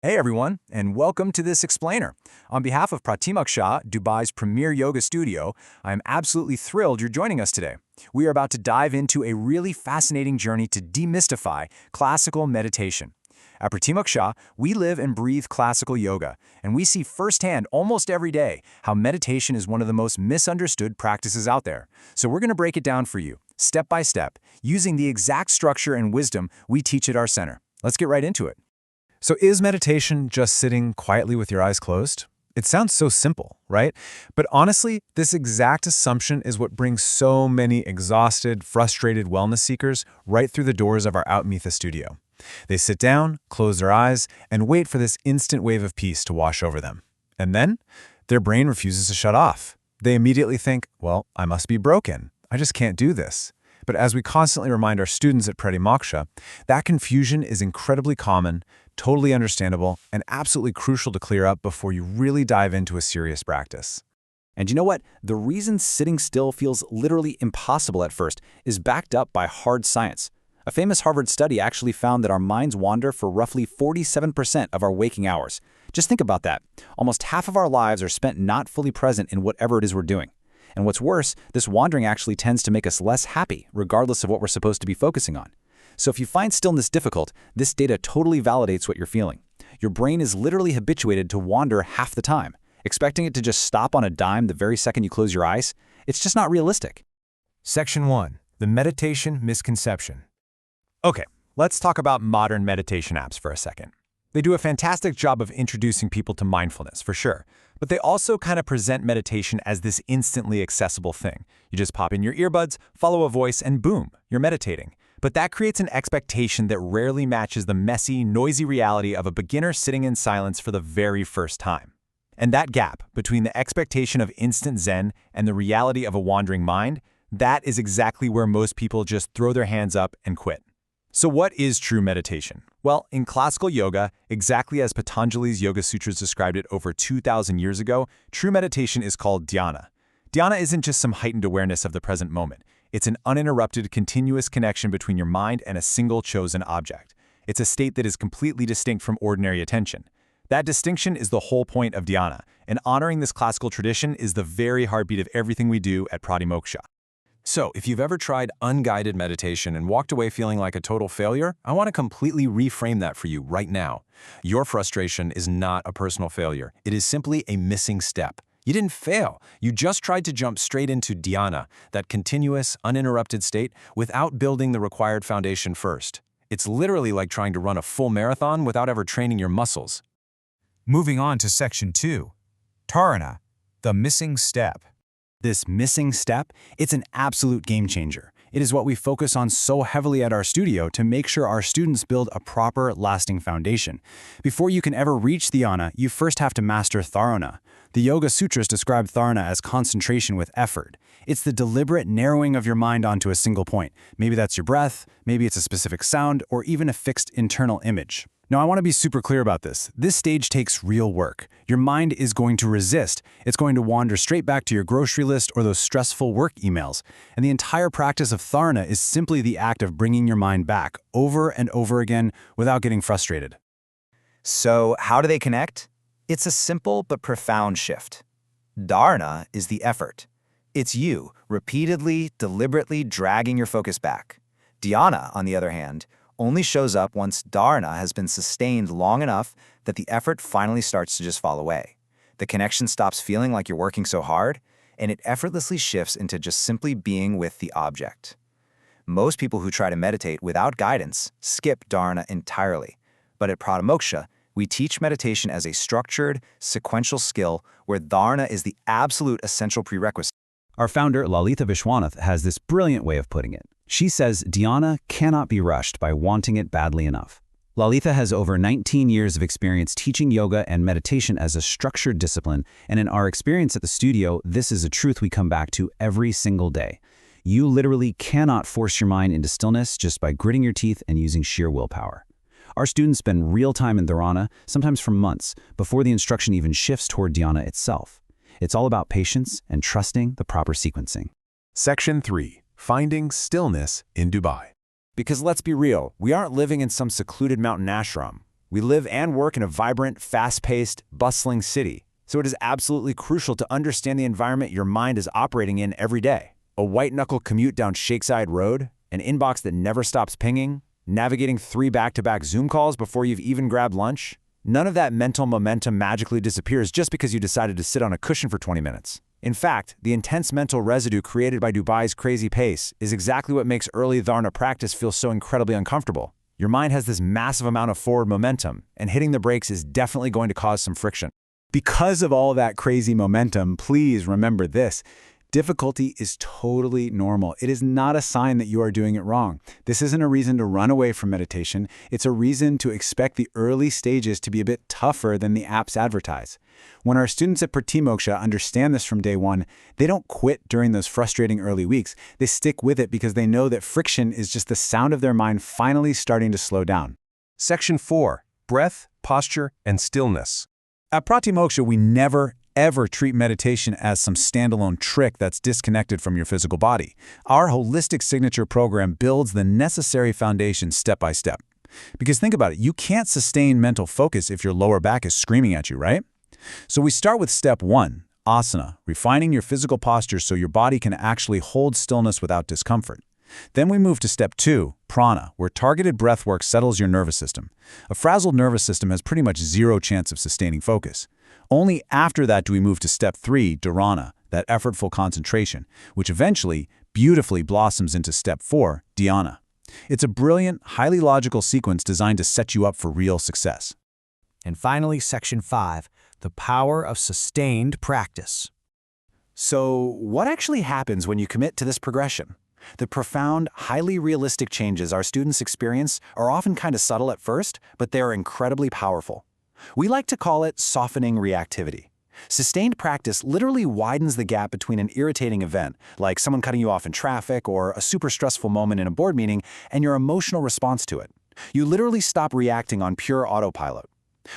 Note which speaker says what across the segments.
Speaker 1: Hey everyone, and welcome to this explainer. On behalf of Pratimoksha, Dubai's premier yoga studio, I am absolutely thrilled you're joining us today. We are about to dive into a really fascinating journey to demystify classical meditation. At Pratimoksha, we live and breathe classical yoga, and we see firsthand almost every day how meditation is one of the most misunderstood practices out there. So we're going to break it down for you, step by step, using the exact structure and wisdom we teach at our center. Let's get right into it. So is meditation just sitting quietly with your eyes closed? It sounds so simple, right? But honestly, this exact assumption is what brings so many exhausted, frustrated wellness seekers right through the doors of our Outmeetha studio. They sit down, close their eyes, and wait for this instant wave of peace to wash over them. And then, their brain refuses to shut off. They immediately think, well, I must be broken. I just can't do this. But as we constantly remind our students at Pratimoksha, that confusion is incredibly common, totally understandable, and absolutely crucial to clear up before you really dive into a serious practice.
Speaker 2: And you know what? The reason sitting still feels literally impossible at first is backed up by hard science. A famous Harvard study actually found that our minds wander for roughly 47% of our waking hours. Just think about that. Almost half of our lives are spent not fully present in whatever it is we're doing. And what's worse, this wandering actually tends to make us less happy, regardless of what we're supposed to be focusing on. So if you find stillness difficult, this data totally validates what you're feeling. Your brain is literally habituated to wander half the time. Expecting it to just stop on a dime the very second you close your eyes, it's just not realistic.
Speaker 1: Section 1. The Meditation Misconception. Okay, let's talk about modern meditation apps for a second. They do a fantastic job of introducing people to mindfulness, for sure. But they also kind of present meditation as this instantly accessible thing. You just pop in your earbuds, follow a voice, and boom, you're meditating. But that creates an expectation that rarely matches the messy, noisy reality of a beginner sitting in silence for the very first time. And that gap between the expectation of instant zen and the reality of a wandering mind, that is exactly where most people just throw their hands up and quit. So what is true meditation? Well, in classical yoga, exactly as Patanjali's Yoga Sutras described it over 2,000 years ago, true meditation is called Dhyana. Dhyana isn't just some heightened awareness of the present moment. It's an uninterrupted, continuous connection between your mind and a single chosen object. It's a state that is completely distinct from ordinary attention. That distinction is the whole point of Dhyana, and honoring this classical tradition is the very heartbeat of everything we do at Pratimoksha. So, if you've ever tried unguided meditation and walked away feeling like a total failure, I want to completely reframe that for you right now. Your frustration is not a personal failure. It is simply a missing step. You didn't fail. You just tried to jump straight into dhyana, that continuous, uninterrupted state, without building the required foundation first. It's literally like trying to run a full marathon without ever training your muscles.
Speaker 3: Moving on to Section 2. Dharana, the missing step.
Speaker 2: This missing step, it's an absolute game changer. It is what we focus on so heavily at our studio to make sure our students build a proper, lasting foundation. Before you can ever reach dhyana, you first have to master dharana. The Yoga Sutras describe dharana as concentration with effort. It's the deliberate narrowing of your mind onto a single point. Maybe that's your breath, maybe it's a specific sound, or even a fixed internal image. Now, I want to be super clear about this. This stage takes real work. Your mind is going to resist. It's going to wander straight back to your grocery list or those stressful work emails. And the entire practice of dharana is simply the act of bringing your mind back over and over again without getting frustrated.
Speaker 4: So, how do they connect? It's a simple but profound shift. Dharana is the effort. It's you repeatedly, deliberately dragging your focus back. Dhyana, on the other hand, only shows up once dharana has been sustained long enough that the effort finally starts to just fall away. The connection stops feeling like you're working so hard, and it effortlessly shifts into just simply being with the object. Most people who try to meditate without guidance skip dharana entirely. But at Pratimoksha, we teach meditation as a structured, sequential skill where dharana is the absolute essential prerequisite.
Speaker 2: Our founder, Lalitha Viswanath, has this brilliant way of putting it. She says dhyana cannot be rushed by wanting it badly enough. Lalitha has over 19 years of experience teaching yoga and meditation as a structured discipline, and in our experience at the studio, this is a truth we come back to every single day. You literally cannot force your mind into stillness just by gritting your teeth and using sheer willpower. Our students spend real time in dharana, sometimes for months, before the instruction even shifts toward dhyana itself. It's all about patience and trusting the proper sequencing.
Speaker 1: Section 3. Finding Stillness in Dubai.
Speaker 2: Because let's be real, we aren't living in some secluded mountain ashram. We live and work in a vibrant, fast-paced, bustling city, so it is absolutely crucial to understand the environment your mind is operating in every day. A white-knuckle commute down Shakeside Road, an inbox that never stops pinging, navigating 3 back-to-back Zoom calls before you've even grabbed lunch. None of that mental momentum magically disappears just because you decided to sit on a cushion for 20 minutes. In fact, the intense mental residue created by Dubai's crazy pace is exactly what makes early dharana practice feel so incredibly uncomfortable. Your mind has this massive amount of forward momentum, and hitting the brakes is definitely going to cause some friction. Because of all that crazy momentum, please remember this. Difficulty is totally normal. It is not a sign that you are doing it wrong. This isn't a reason to run away from meditation. It's a reason to expect the early stages to be a bit tougher than the apps advertise. When our students at Pratimoksha understand this from day one, they don't quit during those frustrating early weeks. They stick with it because they know that friction is just the sound of their mind finally starting to slow down.
Speaker 5: Section 4. Breath, Posture, and Stillness.
Speaker 2: At Pratimoksha, we never, ever treat meditation as some standalone trick that's disconnected from your physical body. Our holistic signature program builds the necessary foundation step by step. Because think about it, you can't sustain mental focus if your lower back is screaming at you, right? So we start with step 1, asana, refining your physical posture so your body can actually hold stillness without discomfort. Then we move to step 2, prana, where targeted breath work settles your nervous system. A frazzled nervous system has pretty much zero chance of sustaining focus. Only after that do we move to step 3, dharana, that effortful concentration, which eventually, beautifully blossoms into step 4, dhyana. It's a brilliant, highly logical sequence designed to set you up for real success.
Speaker 6: And finally, section 5, the power of sustained practice.
Speaker 2: So, what actually happens when you commit to this progression? The profound, highly realistic changes our students experience are often kind of subtle at first, but they are incredibly powerful. We like to call it softening reactivity. Sustained practice literally widens the gap between an irritating event, like someone cutting you off in traffic or a super stressful moment in a board meeting, and your emotional response to it. You literally stop reacting on pure autopilot.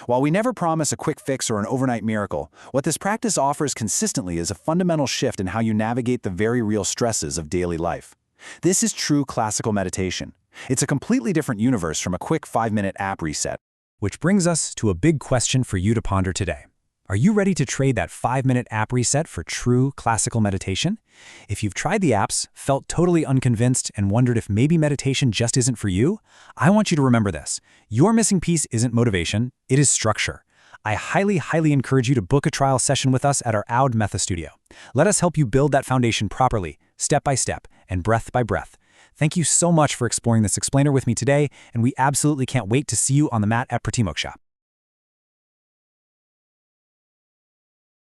Speaker 2: While we never promise a quick fix or an overnight miracle, what this practice offers consistently is a fundamental shift in how you navigate the very real stresses of daily life. This is true classical meditation. It's a completely different universe from a quick 5-minute app reset.
Speaker 1: Which brings us to a big question for you to ponder today. Are you ready to trade that 5-minute app reset for true classical meditation? If you've tried the apps, felt totally unconvinced, and wondered if maybe meditation just isn't for you, I want you to remember this. Your missing piece isn't motivation, it is structure. I highly encourage you to book a trial session with us at our Oud Method Studio. Let us help you build that foundation properly, step by step, and breath by breath. Thank you so much for exploring this explainer with me today, and we absolutely can't wait to see you on the mat at Pratimoksha.